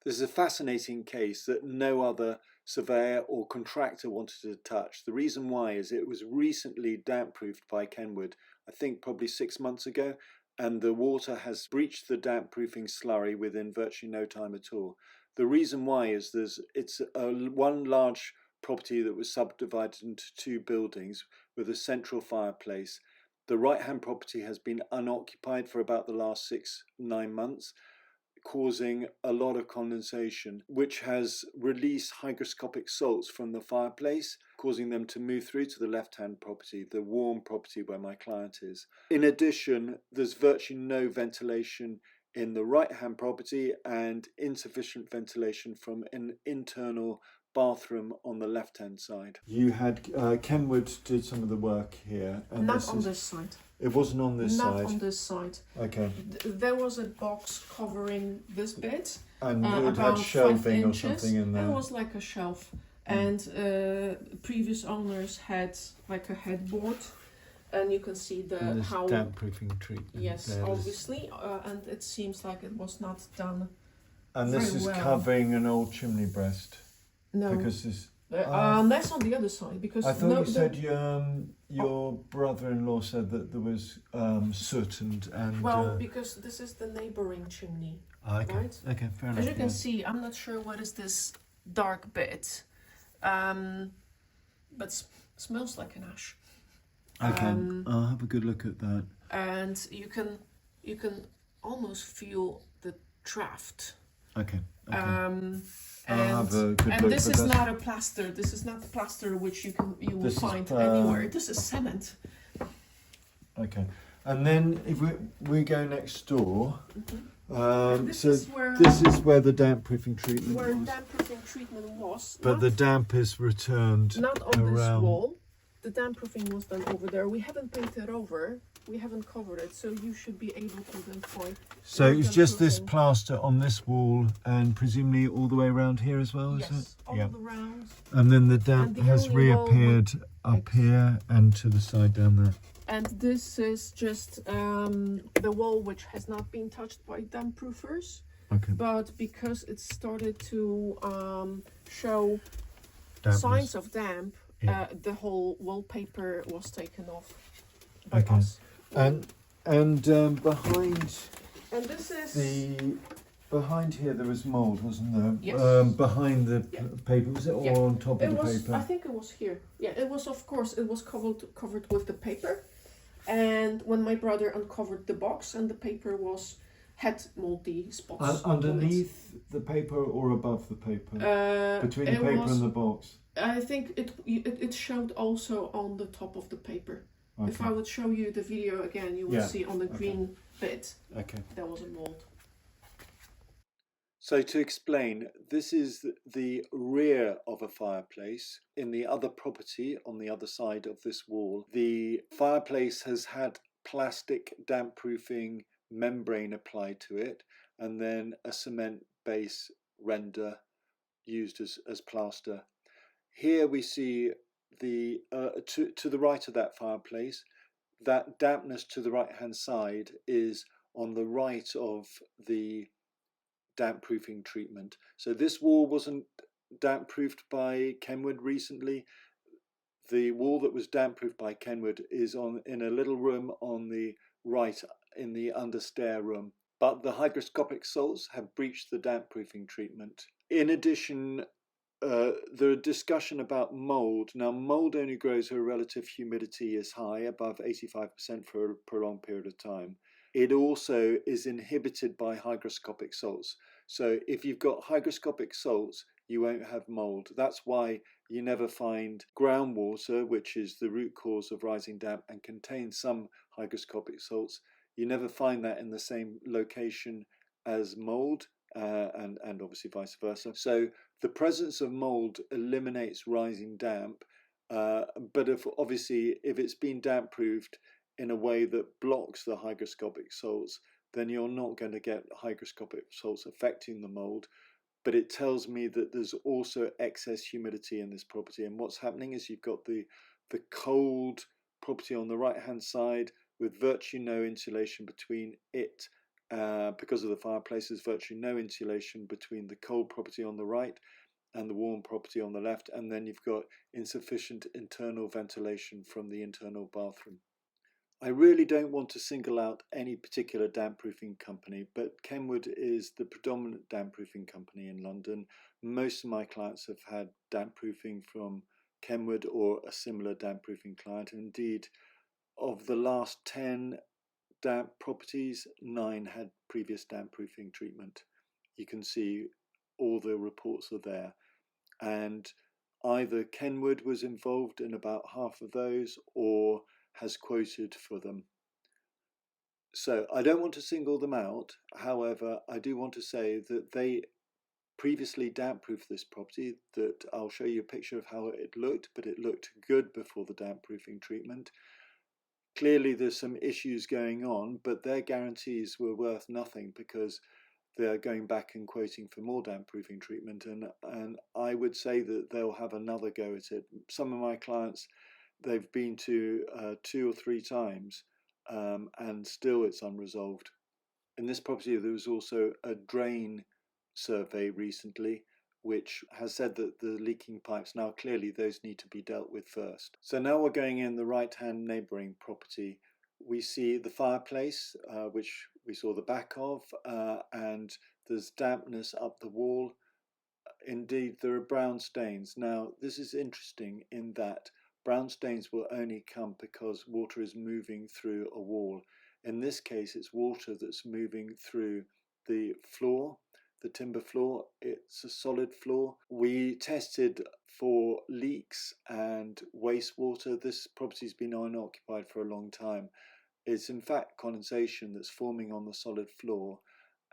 This is a fascinating case that no other surveyor or contractor wanted to touch. The reason why is it was recently damp proofed by Kenwood, I think probably 6 months ago, and the water has breached the damp proofing slurry within virtually no time at all. The reason why is it's one large property that was subdivided into 2 buildings with a central fireplace. The right-hand property has been unoccupied for about the last 6-9 months, causing a lot of condensation, which has released hygroscopic salts from the fireplace, causing them to move through to the left-hand property, the warm property where my client is. In addition, there's virtually no ventilation in the right-hand property and insufficient ventilation from an internal bathroom on the left-hand side. You had Kenwood did some of the work here. And not on this side. It wasn't on this side? Not on this side. Okay. There was a box covering this bit. And it had shelving or something in there? It was like a shelf. And previous owners had like a headboard. And you can see how damp proofing treatment. Yes, obviously. And it seems like it was not done. And this is covering an old chimney breast? No. Because this... that's on the other side. Because I thought you said your brother-in-law said that there was soot and well, because this is the neighboring chimney. Okay. Right? Okay, fair enough. As you can see, I'm not sure what is this dark bit, but smells like an ash. Okay, I'll have a good look at that. And you can almost feel the draft. Okay. I'll have a good and look, this is not a plaster. This is not the plaster which you will find anywhere. This is cement. Okay, and then if we go next door, this is where the damp proofing treatment was. But the damp is returned not on around. This wall. The damp proofing was done over there. We haven't painted over. We haven't covered it, so you should be able to identify. So it's just this plaster on this wall, and presumably all the way around here as well, is it? Yes, all around. And then the damp has reappeared up here and to the side down there. And this is just the wall which has not been touched by damp proofers. Okay. But because it started to show Dampness. signs of damp, Yeah. the whole wallpaper was taken off by Okay. us. And behind And this is behind here there was mould, wasn't there? Yes. Behind the paper, was it all on top of the paper? I think it was here. Yeah, it was. Of course, it was covered with the paper. And when my brother uncovered the box, and the paper had moldy spots. Underneath the paper or above the paper? Between the paper and the box? I think it showed also on the top of the paper. Okay. If I would show you the video again, you will see on the green bit. Okay. There was a mold. So to explain, this is the rear of a fireplace. In the other property on the other side of this wall, the fireplace has had plastic damp proofing membrane applied to it, and then a cement base render used as plaster. Here we see the to the right of that fireplace, that dampness to the right hand side is on the right of the damp proofing treatment. So this wall wasn't damp proofed by Kenwood recently. The wall that was damp proofed by Kenwood is in a little room on the right in the understair room. But the hygroscopic salts have breached the damp proofing treatment. In addition, the discussion about mould. Now, mould only grows where relative humidity is high, above 85% for a prolonged period of time. It also is inhibited by hygroscopic salts. So if you've got hygroscopic salts, you won't have mould. That's why you never find groundwater, which is the root cause of rising damp and contains some hygroscopic salts. You never find that in the same location as mould. And obviously vice versa. So the presence of mould eliminates rising damp, but if it's been damp proofed in a way that blocks the hygroscopic salts, then you're not going to get hygroscopic salts affecting the mould. But it tells me that there's also excess humidity in this property, and what's happening is you've got the cold property on the right hand side with virtually no insulation between it because of the fireplace, there's virtually no insulation between the cold property on the right and the warm property on the left, and then you've got insufficient internal ventilation from the internal bathroom. I really don't want to single out any particular damp-proofing company, but Kenwood is the predominant damp-proofing company in London. Most of my clients have had damp-proofing from Kenwood or a similar damp-proofing client. Indeed, of the last 10 damp properties, 9 had previous damp-proofing treatment. You can see all the reports are there, and either Kenwood was involved in about half of those or has quoted for them. So I don't want to single them out. However, I do want to say that they previously damp-proofed this property, that I'll show you a picture of how it looked, but it looked good before the damp-proofing treatment. Clearly there's some issues going on, but their guarantees were worth nothing because they're going back and quoting for more damp-proofing treatment, and I would say that they'll have another go at it. Some of my clients, they've been to 2 or 3 times and still it's unresolved. In this property there was also a drain survey recently which has said that the leaking pipes, now clearly those need to be dealt with first. So now we're going in the right hand neighbouring property. We see the fireplace which we saw the back of, and there's dampness up the wall. Indeed there are brown stains. Now this is interesting in that brown stains will only come because water is moving through a wall. In this case, it's water that's moving through the floor, the timber floor. It's a solid floor. We tested for leaks and wastewater. This property's been unoccupied for a long time. It's in fact condensation that's forming on the solid floor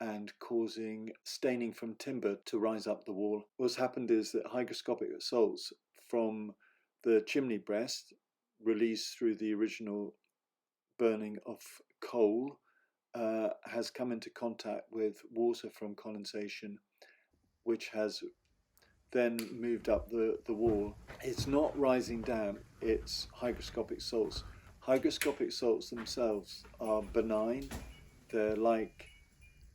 and causing staining from timber to rise up the wall. What's happened is that hygroscopic salts from the chimney breast, released through the original burning of coal, has come into contact with water from condensation, which has then moved up the wall. It's not rising damp, it's hygroscopic salts. Hygroscopic salts themselves are benign. They're like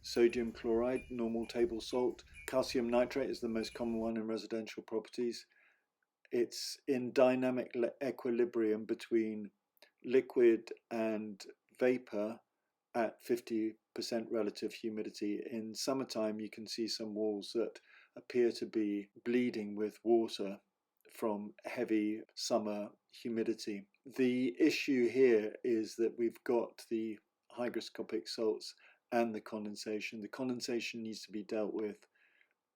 sodium chloride, normal table salt. Calcium nitrate is the most common one in residential properties. It's in dynamic equilibrium between liquid and vapor at 50% relative humidity. In summertime, you can see some walls that appear to be bleeding with water from heavy summer humidity. The issue here is that we've got the hygroscopic salts and the condensation. The condensation needs to be dealt with,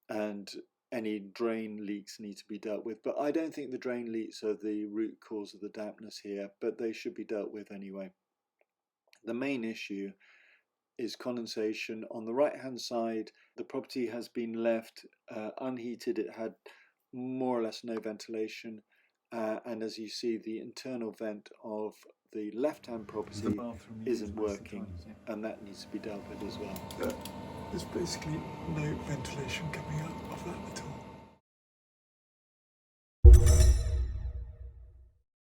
and any drain leaks need to be dealt with, but I don't think the drain leaks are the root cause of the dampness here, but they should be dealt with anyway. The main issue is condensation. On the right hand side, the property has been left unheated. It had more or less no ventilation, and as you see, the internal vent of the left hand property isn't working, and that needs to be dealt with as well. There's basically no ventilation coming out of that at all.